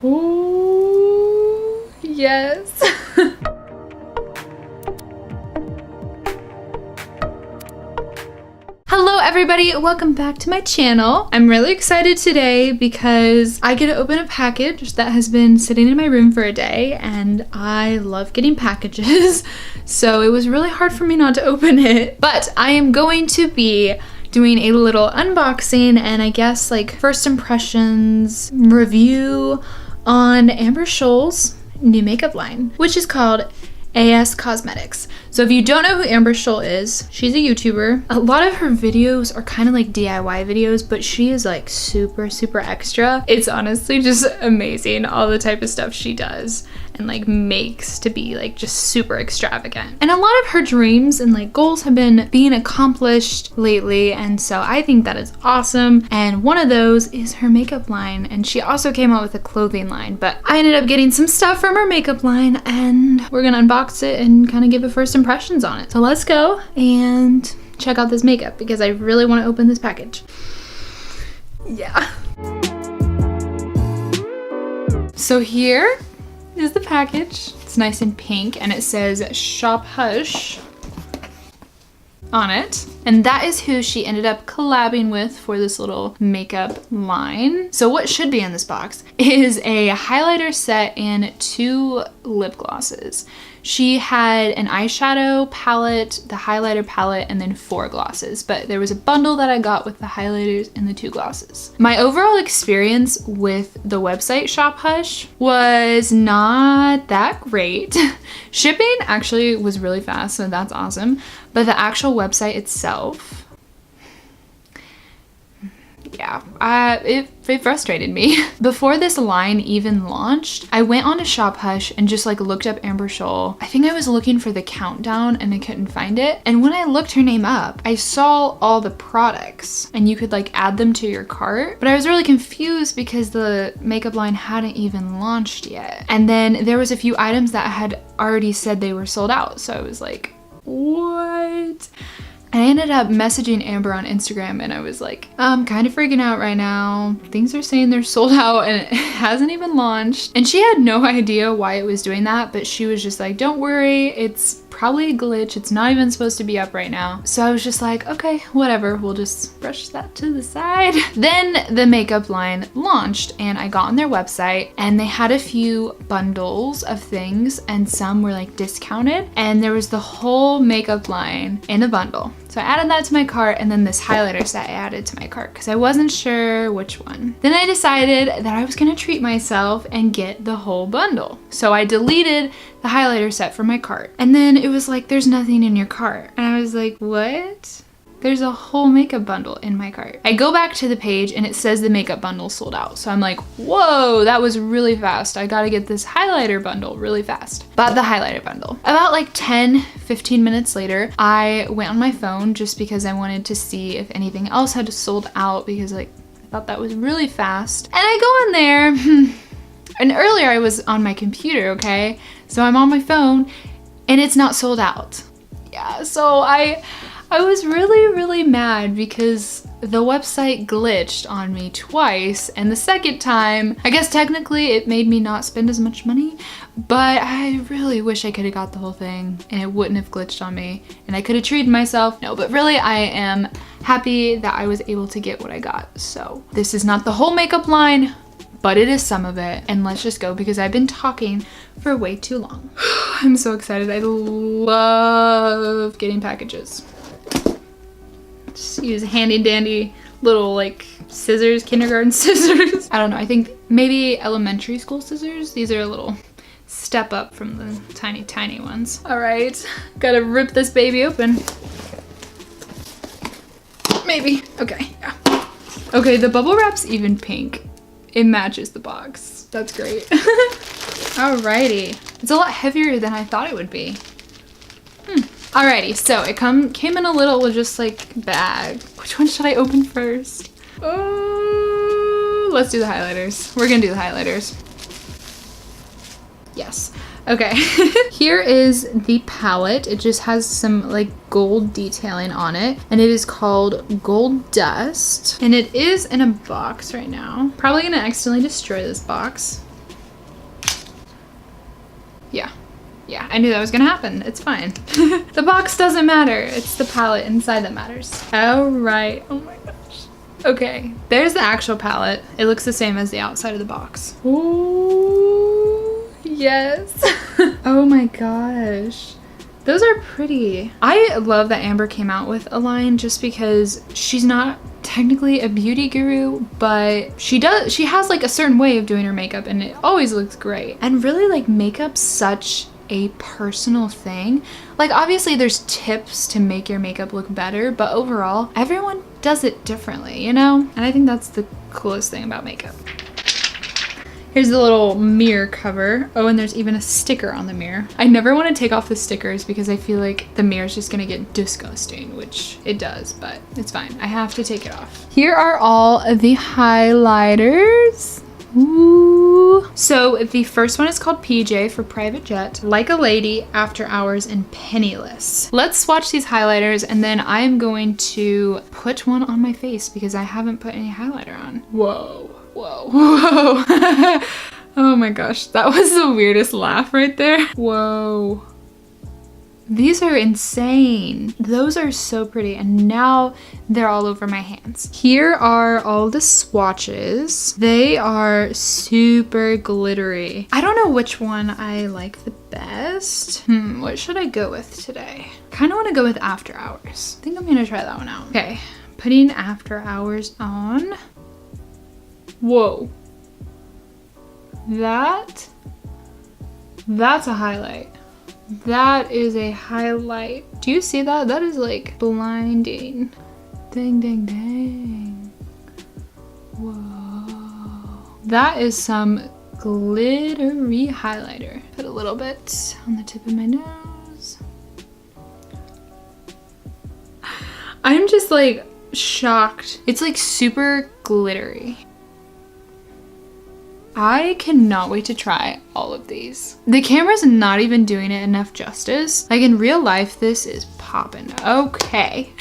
Ooh, yes. Hello everybody, welcome back to my channel. I'm really excited today because I get to open a package that has been sitting in my room for a day, and I love getting packages, so it was really hard for me not to open it. But I am going to be doing a little unboxing and I guess like first impressions review on Amber Scholl's new makeup line, which is called AS Cosmetics. So if you don't know who Amber Scholl is, she's a YouTuber. A lot of her videos are kind of like DIY videos, but she is like super extra. It's honestly just amazing, all the type of stuff she does and like makes to be like just super extravagant. And a lot of her dreams and like goals have been being accomplished lately, and so I think that is awesome. And one of those is her makeup line, and she also came out with a clothing line, but I ended up getting some stuff from her makeup line and we're gonna unbox it and kind of give a first impressions on it. So let's go and check out this makeup because I really want to open this package. Yeah. So here is the package. It's nice and pink and it says Shop Hush on it. And that is who she ended up collabing with for this little makeup line. So what should be in this box is a highlighter set and 2 lip glosses. She had an eyeshadow palette, the highlighter palette, and then 4 glosses, but there was a bundle that I got with the highlighters and the 2 glosses. My overall experience with the website Shop Hush was not that great. Shipping actually was really fast, so that's awesome, but the actual website itself, yeah, it frustrated me. Before this line even launched, I went on to Shop Hush and just like looked up Amber Scholl. I think I was looking for the countdown and I couldn't find it. And when I looked her name up, I saw all the products and you could like add them to your cart. But I was really confused because the makeup line hadn't even launched yet. And then there was a few items that had already said they were sold out. So I was like, what? I ended up messaging Amber on Instagram and I was like, I'm kind of freaking out right now. Things are saying they're sold out and it hasn't even launched. And she had no idea why it was doing that, but she was just like, don't worry, it's probably a glitch. It's not even supposed to be up right now. So I was just like, okay, whatever. We'll just brush that to the side. Then the makeup line launched and I got on their website and they had a few bundles of things and some were like discounted and there was the whole makeup line in a bundle. So I added that to my cart, and then this highlighter set I added to my cart because I wasn't sure which one. Then I decided that I was gonna treat myself and get the whole bundle. So I deleted the highlighter set from my cart. And then it was like, there's nothing in your cart. And I was like, what? There's a whole makeup bundle in my cart. I go back to the page and it says the makeup bundle sold out. So I'm like, whoa, that was really fast. I gotta get this highlighter bundle really fast. Bought the highlighter bundle. About like 10-15 minutes later, I went on my phone just because I wanted to see if anything else had sold out because like, I thought that was really fast. And I go in there, and earlier I was on my computer, okay? So I'm on my phone and it's not sold out. Yeah, so I was really mad because the website glitched on me twice, and the second time, I guess technically it made me not spend as much money, but I really wish I could have got the whole thing and it wouldn't have glitched on me and I could have treated myself. No, but really I am happy that I was able to get what I got. So this is not the whole makeup line, but it is some of it, and let's just go because I've been talking for way too long. I'm so excited. I love getting packages. Just use handy dandy little like scissors, kindergarten scissors. I don't know, I think maybe elementary school scissors. These are a little step up from the tiny ones. All right, gotta rip this baby open. Maybe, okay, yeah. Okay, the bubble wrap's even pink. It matches the box. That's great. Alrighty, it's a lot heavier than I thought it would be. Alrighty, so it came in a little just like bag. Which one should I open first? Oh, let's do the highlighters. We're gonna do the highlighters. Yes. Okay. Here is the palette. It just has some like gold detailing on it, and it is called Gold Dust, and it is in a box right now. Probably gonna accidentally destroy this box. Yeah. Yeah, I knew that was gonna happen. It's fine. The box doesn't matter. It's the palette inside that matters. All right. Oh my gosh. Okay, there's the actual palette. It looks the same as the outside of the box. Ooh, yes. Oh my gosh. Those are pretty. I love that Amber came out with a line just because she's not technically a beauty guru, but she has like a certain way of doing her makeup and it always looks great. And really, like, makeup's such a personal thing. Like, obviously there's tips to make your makeup look better, but overall everyone does it differently, you know? And I think that's the coolest thing about makeup. Here's the little mirror cover. Oh, and there's even a sticker on the mirror. I never want to take off the stickers because I feel like the mirror's just gonna get disgusting, which it does, but it's fine. I have to take it off. Here are all of the highlighters. Ooh. So the first one is called PJ for Private Jet, Like a Lady, After Hours, and Penniless. Let's swatch these highlighters and then I'm going to put one on my face because I haven't put any highlighter on. Whoa, whoa, whoa. Oh my gosh, that was the weirdest laugh right there. Whoa. These are insane. Those are so pretty, and now they're all over my hands. Here are all the swatches. They are super glittery. I don't know which one I like the best. What should I go with today? Kind of want to go with After Hours. I think I'm gonna try that one out. Okay, putting After Hours on. Whoa. That's a highlight. That is a highlight. Do you see that? That is like blinding. Dang, dang, dang. Whoa. That is some glittery highlighter. Put a little bit on the tip of my nose. I'm just like shocked. It's like super glittery. I cannot wait to try all of these. The camera's not even doing it enough justice. Like, in real life, this is popping. Okay,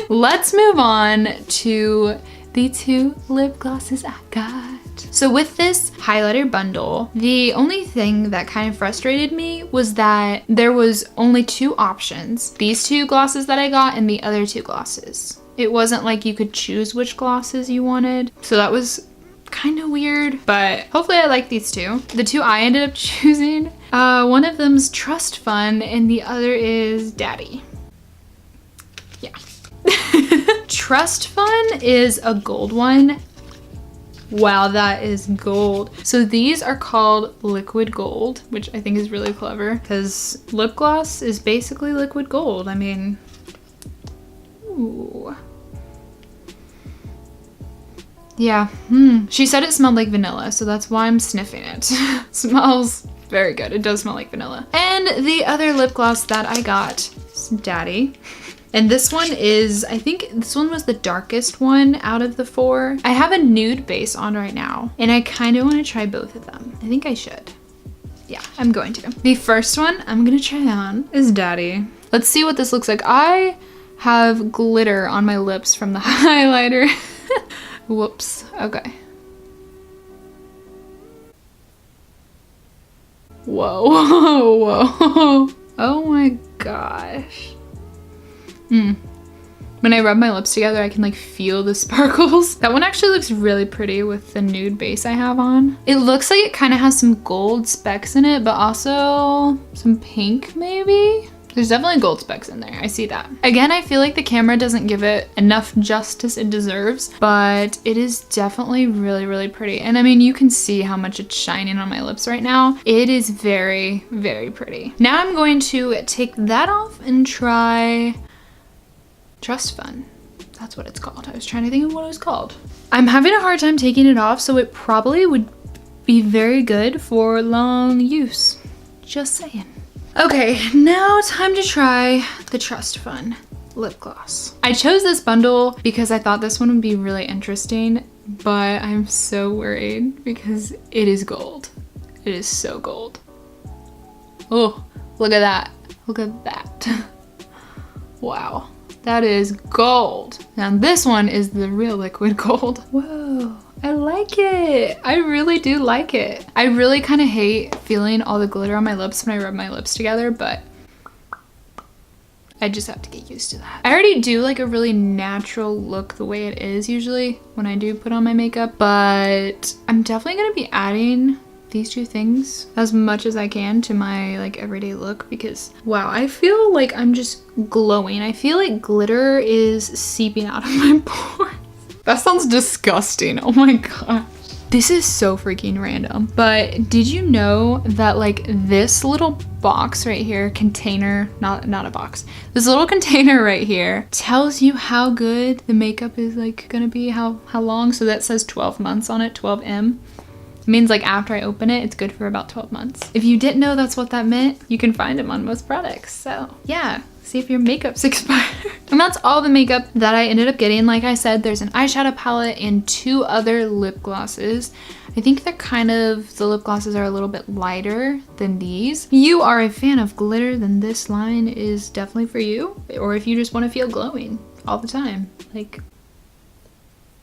let's move on to the 2 lip glosses I got. So with this highlighter bundle, the only thing that kind of frustrated me was that there was only 2 options. These 2 glosses that I got and the other 2 glosses. It wasn't like you could choose which glosses you wanted. So that was kind of weird, but hopefully I like these 2. The 2 I ended up choosing, one of them's Trust Fund and the other is Daddy. Yeah. Trust Fund is a gold one. Wow, that is gold. So these are called liquid gold, which I think is really clever because lip gloss is basically liquid gold. I mean, ooh. Yeah, she said it smelled like vanilla, so that's why I'm sniffing it. Smells very good. It does smell like vanilla. And the other lip gloss that I got is Daddy. And this one is, I think this one was the darkest one out of the 4. I have a nude base on right now, and I kind of want to try both of them. I think I should. Yeah, I'm going to. The first one I'm gonna try on is Daddy. Let's see what this looks like. I have glitter on my lips from the highlighter. Whoops. Okay. Whoa. Whoa. Oh my gosh. When I rub my lips together, I can like feel the sparkles. That one actually looks really pretty with the nude base I have on. It looks like it kind of has some gold specks in it, but also some pink maybe? There's definitely gold specks in there. I see that. Again, I feel like the camera doesn't give it enough justice it deserves, but it is definitely really, really pretty. And I mean, you can see how much it's shining on my lips right now. It is very, very pretty. Now I'm going to take that off and try Trust Fund. That's what it's called. I was trying to think of what it was called. I'm having a hard time taking it off, so it probably would be very good for long use. Just saying. Okay, now time to try the Trust Fund lip gloss. I chose this bundle because I thought this one would be really interesting, but I'm so worried because it is gold. It is so gold. Oh, look at that. Look at that. Wow, that is gold. Now this one is the real liquid gold. Whoa, I like it. I really do like it. I really kind of hate feeling all the glitter on my lips when I rub my lips together, but I just have to get used to that. I already do like a really natural look the way it is usually when I do put on my makeup, but I'm definitely gonna be adding these two things as much as I can to my like everyday look because wow, I feel like I'm just glowing. I feel like glitter is seeping out of my pores. That sounds disgusting. Oh my god. This is so freaking random. But did you know that like this little box right here, container, not a box, this little container right here tells you how good the makeup is like gonna be, how long. So that says 12 months on it, 12M. It means like after I open it, it's good for about 12 months. If you didn't know that's what that meant, you can find them on most products. So yeah, see if your makeup's expired. And that's all the makeup that I ended up getting. Like I said, there's an eyeshadow palette and 2 other lip glosses. I think they're the lip glosses are a little bit lighter than these. If you are a fan of glitter, then this line is definitely for you. Or if you just want to feel glowing all the time, like,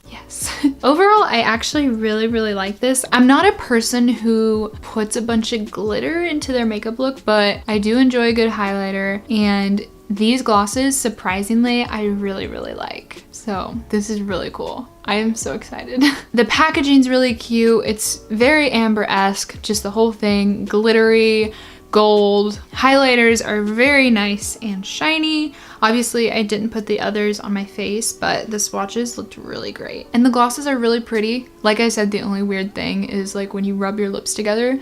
yes. Overall, I actually really like this. I'm not a person who puts a bunch of glitter into their makeup look, but I do enjoy a good highlighter, and these glosses, surprisingly, I really like. So this is really cool. I am so excited. The packaging's really cute. It's very Amber-esque, just the whole thing, glittery, gold. Highlighters are very nice and shiny. Obviously, I didn't put the others on my face, but the swatches looked really great. And the glosses are really pretty. Like I said, the only weird thing is like when you rub your lips together,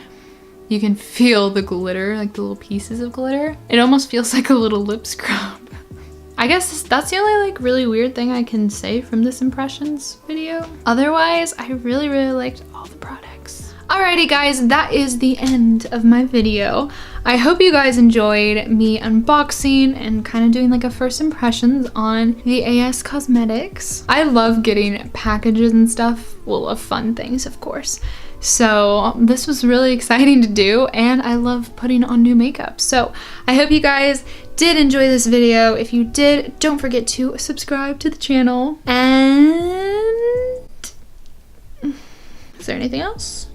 you can feel the glitter, like the little pieces of glitter. It almost feels like a little lip scrub. I guess that's the only like really weird thing I can say from this impressions video. Otherwise, I really liked all the products. Alrighty guys, that is the end of my video. I hope you guys enjoyed me unboxing and kind of doing like a first impressions on the AS Cosmetics. I love getting packages and stuff full of fun things, of course. So this was really exciting to do, and I love putting on new makeup. So I hope you guys did enjoy this video. If you did, don't forget to subscribe to the channel. And is there anything else?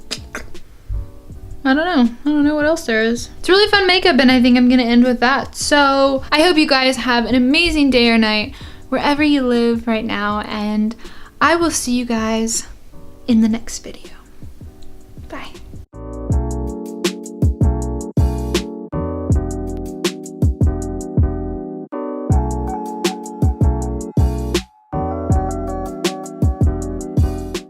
I don't know what else there is. It's really fun makeup, and I think I'm gonna end with that. So I hope you guys have an amazing day or night wherever you live right now, and I will see you guys in the next video.